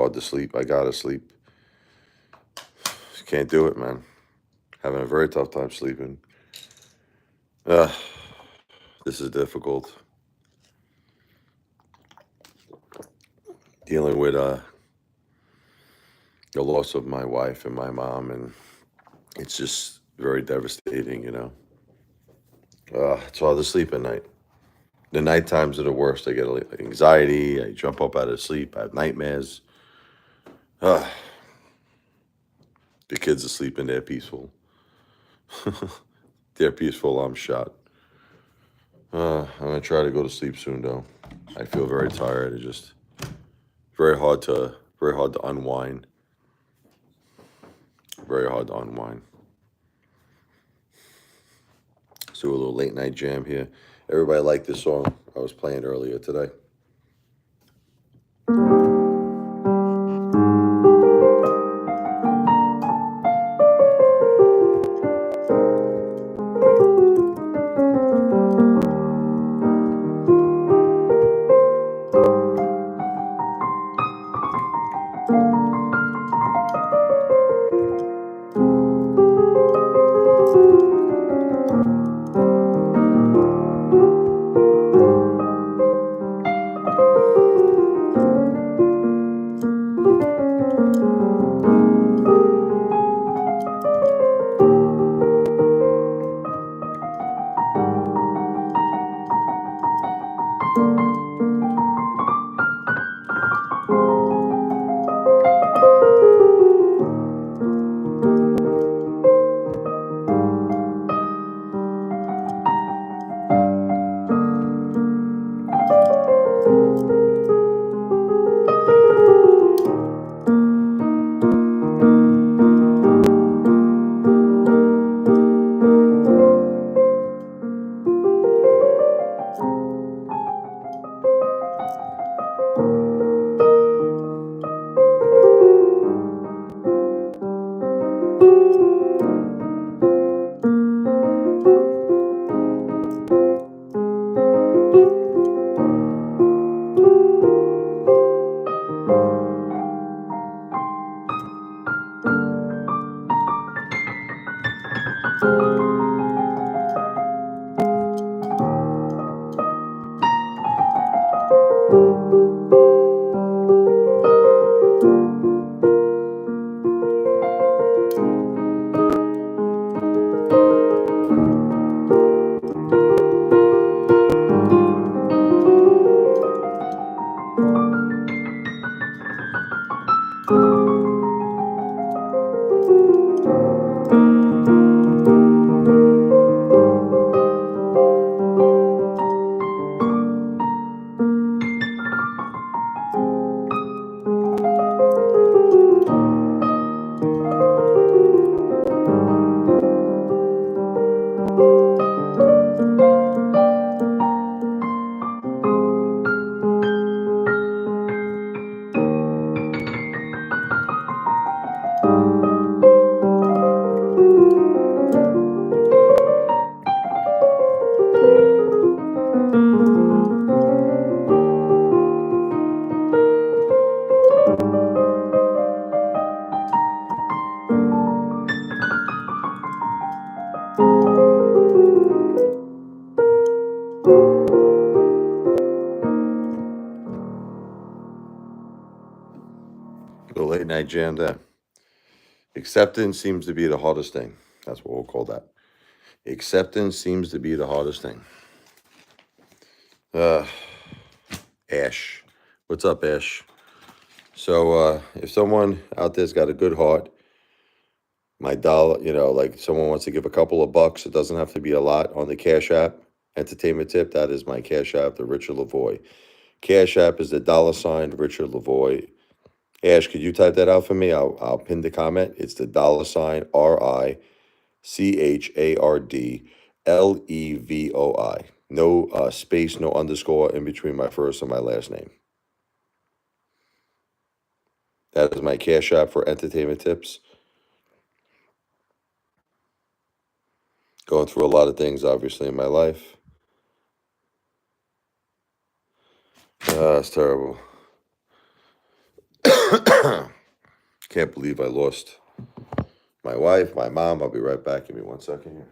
hard to sleep. I gotta sleep. Can't do it, man. Having a very tough time sleeping. Uh, this is difficult. Dealing with the loss of my wife and my mom, and it's just very devastating, you know. It's hard to sleep at night. The night times are the worst. I get anxiety. I jump up out of sleep. I have nightmares. Uh, the kids are sleeping. They're peaceful. They're peaceful. I'm shot. I'm gonna try to go to sleep soon, though. I feel very tired. It's just very hard to unwind. Very hard to unwind. Let's do a little late night jam here. Everybody liked this song I was playing earlier today. The late night jam there. Acceptance seems to be the hardest thing. That's what we'll call that. Acceptance seems to be the hardest thing. Uh, Ash. What's up, Ash? So, if someone out there's got a good heart, my dollar, like someone wants to give a couple of bucks, it doesn't have to be a lot on the Cash App. Entertainment tip, that is my Cash App, the Richard Lavoie. Cash App is the $ Richard Lavoie. Ash, could you type that out for me? I'll pin the comment. It's the $RiChardLevoi. No space, no underscore in between my first and my last name. That is my Cash App for entertainment tips. Going through a lot of things, obviously, in my life. It's terrible. Can't believe I lost my wife, my mom. I'll be right back. Give me 1 second here.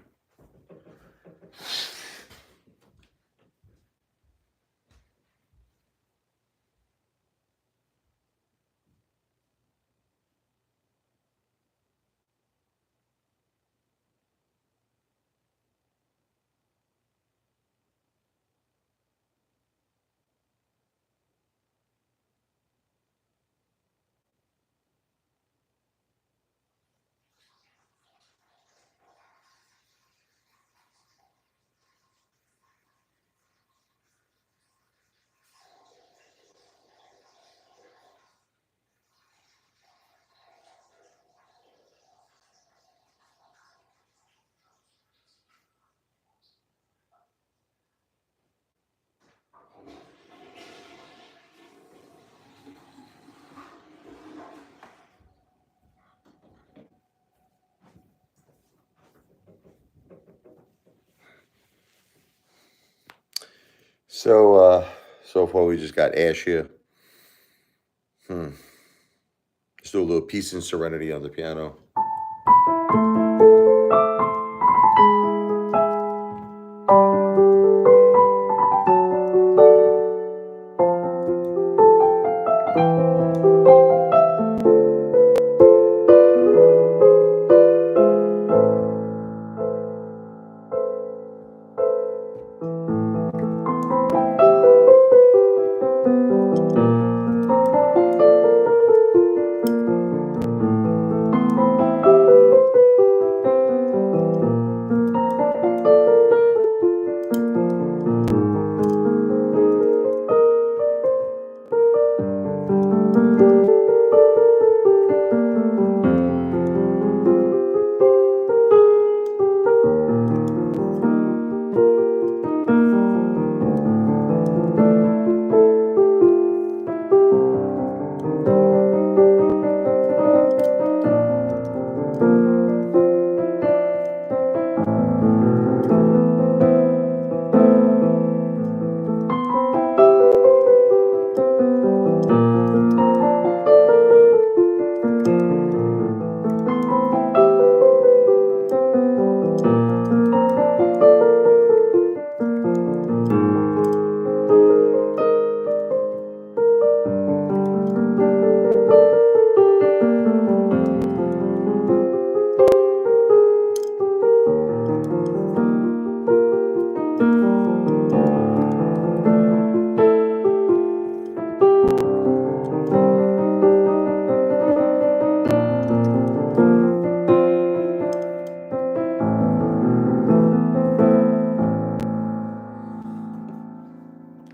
So far we just got Ash here. Let's do a little peace and serenity on the piano.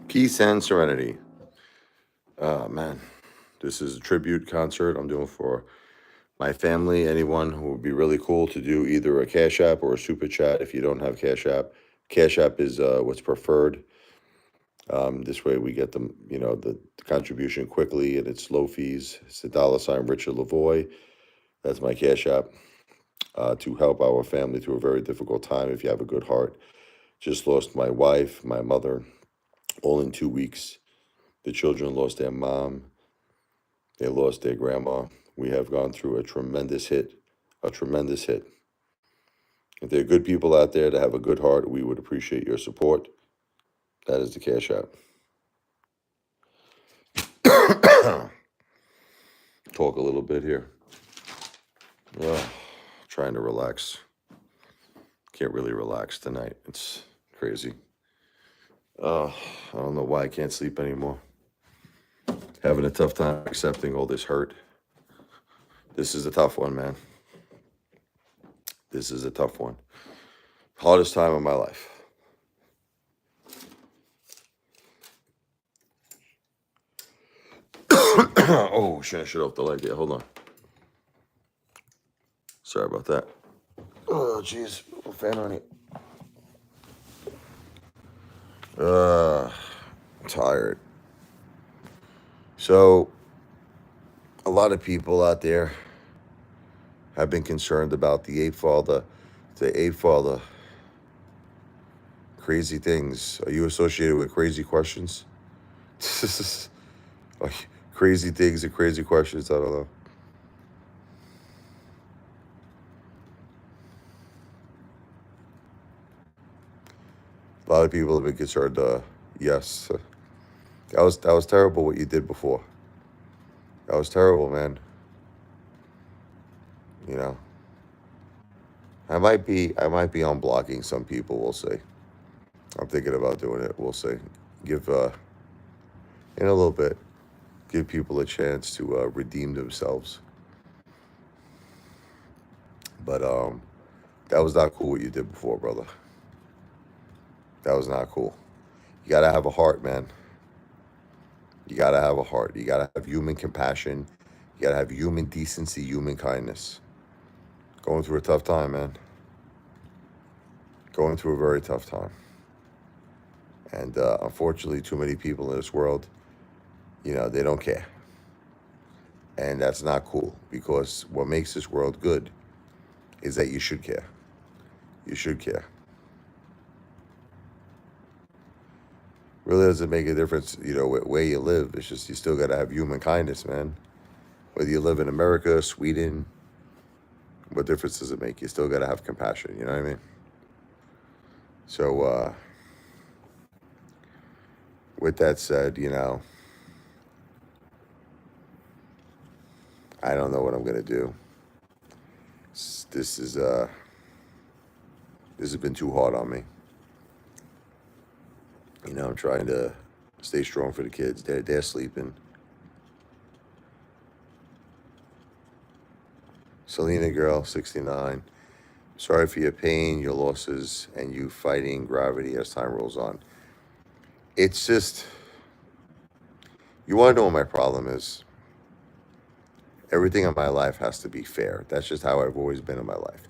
Peace and serenity. Man, this is a tribute concert I'm doing for my family. Anyone who would be really cool to do either a Cash App or a Super Chat if you don't have Cash App is what's preferred. This way we get the contribution quickly and it's low fees. It's the $ Richard Lavoie. That's my Cash App to help our family through a very difficult time. If you have a good heart, just lost my wife, my mother, all in 2 weeks. The children lost their mom. They lost their grandma. We have gone through a tremendous hit. If there are good people out there that have a good heart, we would appreciate your support. That is the Cash App. Talk a little bit here. Trying to relax. Can't really relax tonight. It's crazy. I don't know why I can't sleep anymore. Having a tough time accepting all this hurt. This is a tough one, man. This is a tough one. Hardest time of my life. Oh, shit, I shut off the light there. Hold on. Sorry about that. Oh, jeez. Fan on it. Tired. So, a lot of people out there have been concerned about the Apefather. Crazy things. Are you associated with crazy questions? crazy things and crazy questions. I don't know. A lot of people have been concerned. Yes, that was terrible what you did before. That was terrible, man. You know, I might be unblocking some people. We'll see. I'm thinking about doing it. We'll see. Give in a little bit. Give people a chance to redeem themselves. But that was not cool what you did before, brother. That was not cool. You gotta have a heart, man. You gotta have a heart. You gotta have human compassion. You gotta have human decency, human kindness. Going through a tough time, man. Going through a very tough time. And unfortunately, too many people in this world, they don't care. And that's not cool because what makes this world good is that you should care. You should care. Really doesn't make a difference, where you live. It's just you still got to have human kindness, man. Whether you live in America, Sweden, what difference does it make? You still got to have compassion. You know what I mean? So, with that said, I don't know what I'm gonna do. This is this has been too hard on me. I'm trying to stay strong for the kids. They're sleeping. Selena girl, 69. Sorry for your pain, your losses, and you fighting gravity as time rolls on. It's just, you want to know what my problem is? Everything in my life has to be fair. That's just how I've always been in my life.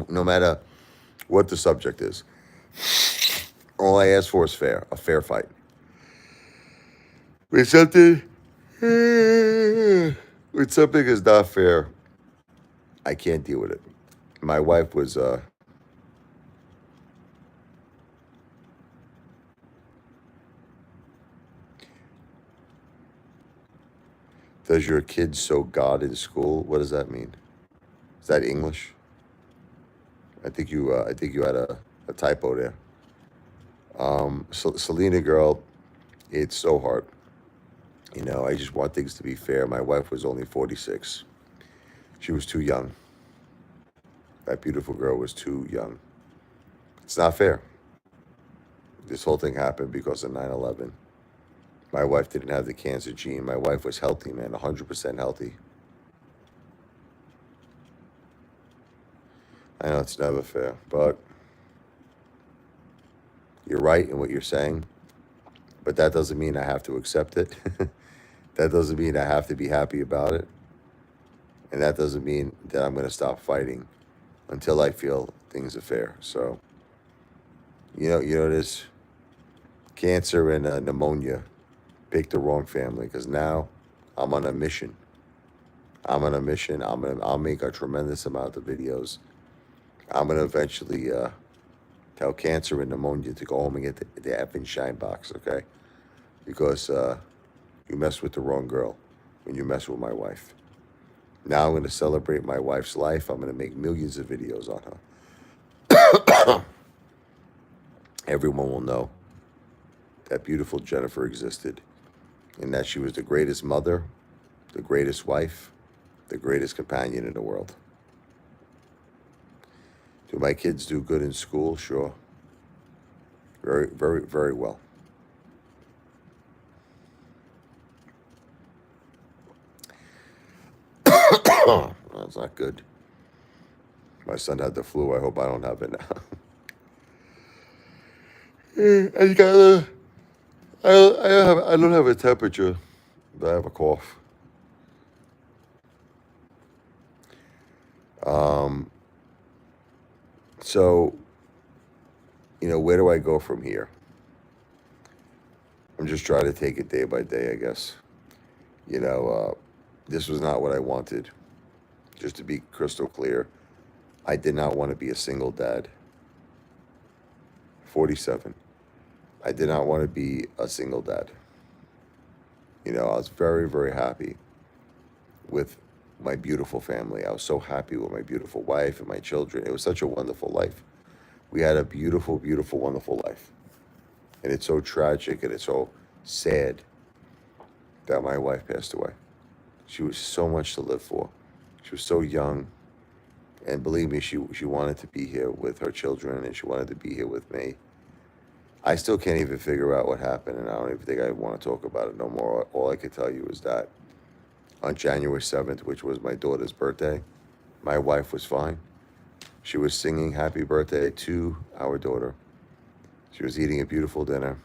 No matter what the subject is. All I ask for is fair, a fair fight. When something, when something is not fair, I can't deal with it. My wife was, does your kid sow God in school? What does that mean? Is that English? I think you had a typo there. Selena girl, it's so hard. I just want things to be fair. My wife was only 46. She was too young. That beautiful girl was too young. It's not fair. This whole thing happened because of 9/11. My wife didn't have the cancer gene. My wife was healthy, man, 100% healthy. I know it's never fair, but you're right in what you're saying. But that doesn't mean I have to accept it. That doesn't mean I have to be happy about it. And that doesn't mean that I'm going to stop fighting until I feel things are fair. So, this cancer and pneumonia picked the wrong family because now I'm on a mission. I'm on a mission. I'll make a tremendous amount of videos. I'm gonna eventually tell cancer and pneumonia to go home and get the effing shine box, okay? Because you mess with the wrong girl when you mess with my wife. Now I'm gonna celebrate my wife's life. I'm gonna make millions of videos on her. Everyone will know that beautiful Jennifer existed and that she was the greatest mother, the greatest wife, the greatest companion in the world. Do my kids do good in school? Sure. Very, very, very well. That's not good. My son had the flu. I hope I don't have it now. I got I don't have a temperature, but I have a cough. Um, so, where do I go from here? I'm just trying to take it day by day, I guess. This was not what I wanted. Just to be crystal clear, I did not want to be a single dad. 47. I did not want to be a single dad. I was very, very happy with my beautiful family. I was so happy with my beautiful wife and my children. It was such a wonderful life. We had a beautiful, beautiful, wonderful life. And it's so tragic and it's so sad that my wife passed away. She was so much to live for. She was so young. And believe me, she wanted to be here with her children and she wanted to be here with me. I still can't even figure out what happened, and I don't even think I want to talk about it no more. All I can tell you is that on January 7th, which was my daughter's birthday, my wife was fine. She was singing happy birthday to our daughter. She was eating a beautiful dinner.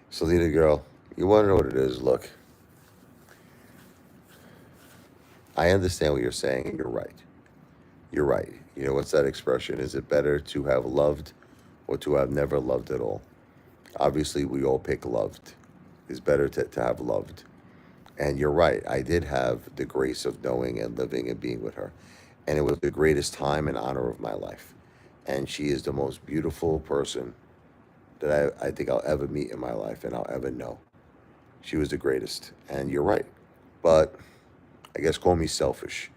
Selena girl, you want to know what it is? Look, I understand what you're saying, and you're right. You're right. You know, what's that expression? Is it better to have loved or to have never loved at all? Obviously, we all pick loved. It's better to have loved. And you're right. I did have the grace of knowing and living and being with her. And it was the greatest time and honor of my life. And she is the most beautiful person that I think I'll ever meet in my life and I'll ever know. She was the greatest. And you're right. But I guess call me selfish.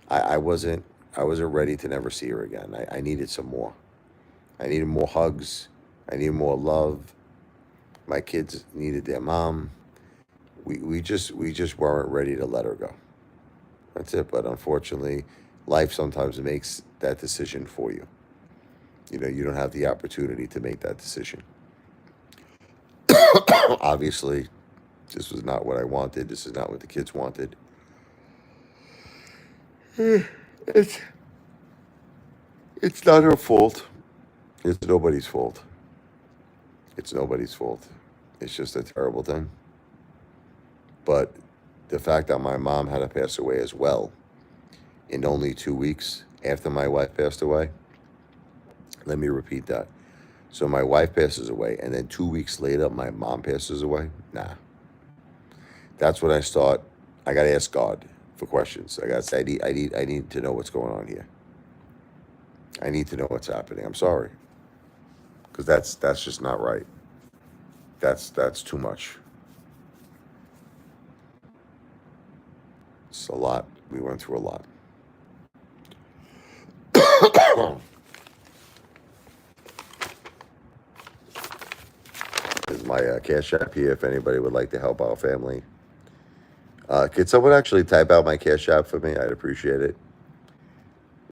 I wasn't I wasn't ready to never see her again. I needed some more. I needed more hugs. I needed more love. My kids needed their mom. We just weren't ready to let her go. That's it. But unfortunately, life sometimes makes that decision for you. You don't have the opportunity to make that decision. Obviously, this was not what I wanted. This is not what the kids wanted. It's it's not her fault. It's nobody's fault. It's nobody's fault. It's just a terrible thing. But the fact that my mom had to pass away as well in only 2 weeks after my wife passed away, let me repeat that. So my wife passes away, and then 2 weeks later, my mom passes away. Nah, that's when I start. I gotta ask God for questions. I gotta say, I need to know what's going on here. I need to know what's happening. I'm sorry, because that's just not right. That's too much. It's a lot. We went through a lot. Is my cash app here if anybody would like to help our family. Could someone actually type out my cash app for me? I'd appreciate it.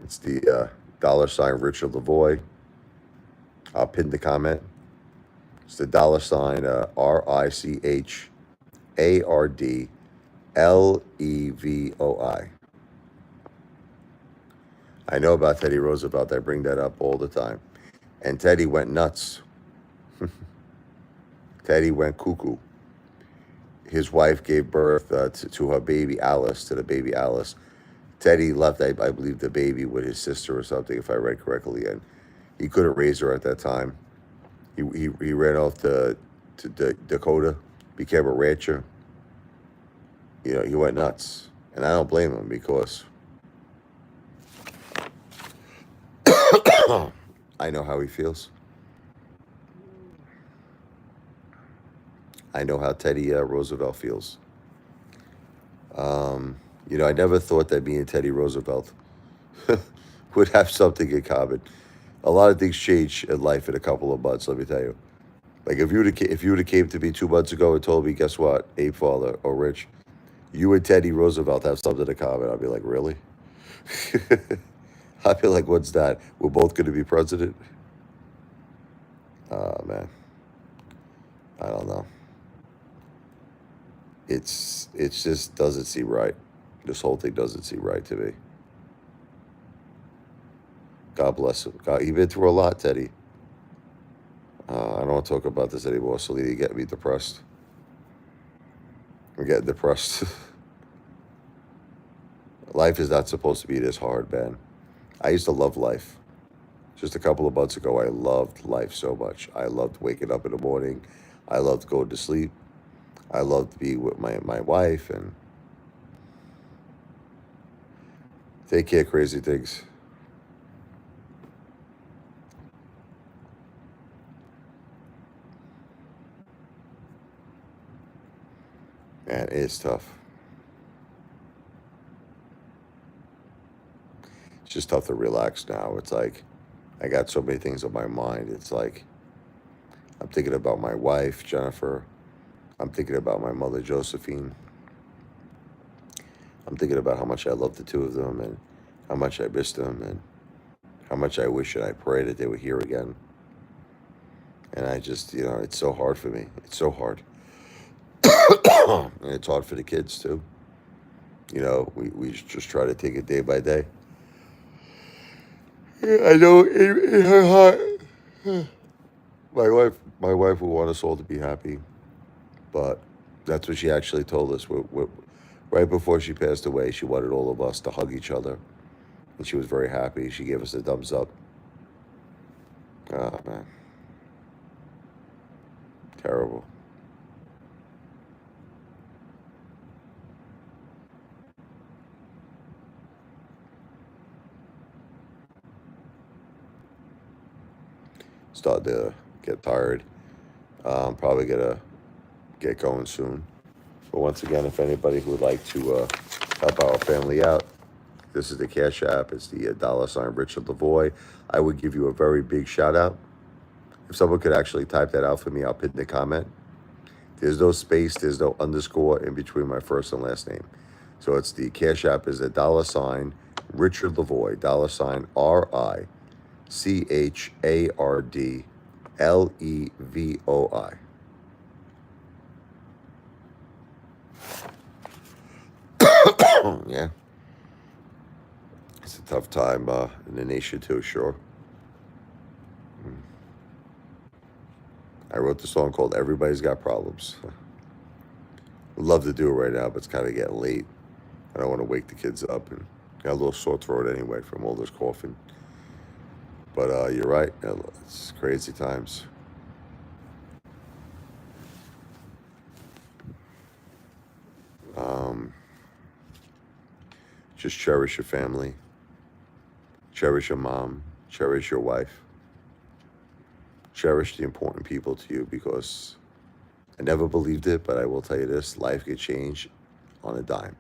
It's the $ Richard Lavoy. I'll pin the comment. It's the $RICHARDLEVOI. I know about Teddy Roosevelt. I bring that up all the time. And Teddy went nuts. Teddy went cuckoo. His wife gave birth to her baby Alice, to the baby Alice. Teddy left, I believe, the baby with his sister or something, if I read correctly, and he couldn't raise her at that time. He ran off to Dakota, became a rancher. He went nuts, and I don't blame him because I know how he feels. I know how Teddy Roosevelt feels. I never thought that me and Teddy Roosevelt would have something in common. A lot of things change in life in a couple of months. Let me tell you. Like if you would have came to me 2 months ago and told me, guess what, Apefather or Rich, you and Teddy Roosevelt have something in common, I'd be like, really? I'd be like, what's that? We're both going to be president? Man, I don't know. It's just doesn't seem right. This whole thing doesn't seem right to me. God bless him. God, he been through a lot, Teddy. I don't want to talk about this anymore, so you get me depressed. I'm getting depressed. Life is not supposed to be this hard, man. I used to love life. Just a couple of months ago, I loved life so much. I loved waking up in the morning. I loved going to sleep. I loved being with my wife and take care of crazy things. Man, it is tough. It's just tough to relax now. It's like I got so many things on my mind. It's like I'm thinking about my wife, Jennifer. I'm thinking about my mother, Josephine. I'm thinking about how much I love the two of them and how much I miss them and how much I wish and I pray that they were here again. And I just, it's so hard for me. It's so hard. And it's hard for the kids too. We just try to take it day by day. I know in her heart, my wife would want us all to be happy, but that's what she actually told us. Right before she passed away, she wanted all of us to hug each other, and she was very happy. She gave us a thumbs up. Oh man, terrible. Starting to get tired. Probably gonna get going soon. But once again, if anybody who would like to help our family out, this is the Cash App. It's the $ Richard Lavoy. I would give you a very big shout out. If someone could actually type that out for me, I'll pin the comment. There's no space, there's no underscore in between my first and last name. So it's the Cash App is the $ Richard Lavoy, $RiChardLevoi. Yeah, it's a tough time in the nation too, sure. I wrote the song called Everybody's Got Problems. Would love to do it right now, but it's kind of getting late. I don't want to wake the kids up and got a little sore throat anyway from all this coughing. But you're right. It's crazy times. Um, just cherish your family. Cherish your mom. Cherish your wife. Cherish the important people to you because I never believed it, but I will tell you this: life could change on a dime.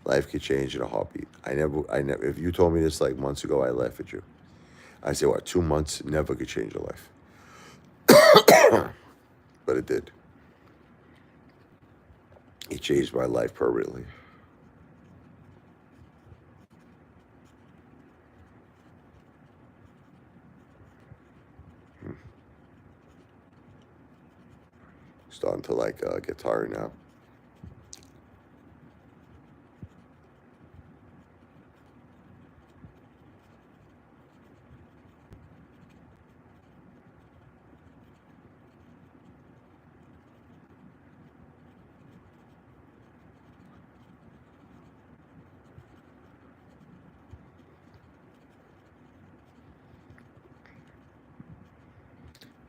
Life could change in a heartbeat. I never. If you told me this like months ago, I laugh at you. I say, what? 2 months never could change your life, but it did. It changed my life permanently. Starting to get tired now.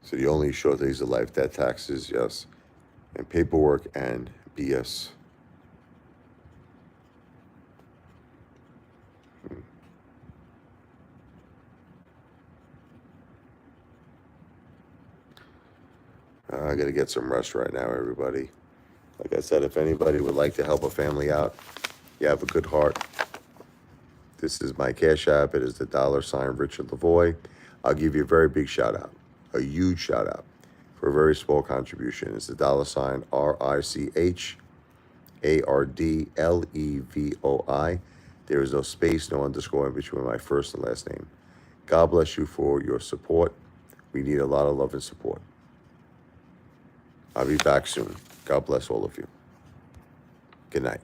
So the only short days of life, death, taxes, yes, and paperwork and BS. I got to get some rest right now, everybody. Like I said, if anybody would like to help a family out, you have a good heart. This is my Cash App. It is the $ Richard Lavoy. I'll give you a very big shout out, a huge shout out for a very small contribution. It's the $ RiChardLevoi. There is no space, no underscore in between my first and last name. God bless you for your support. We need a lot of love and support. I'll be back soon. God bless all of you. Good night.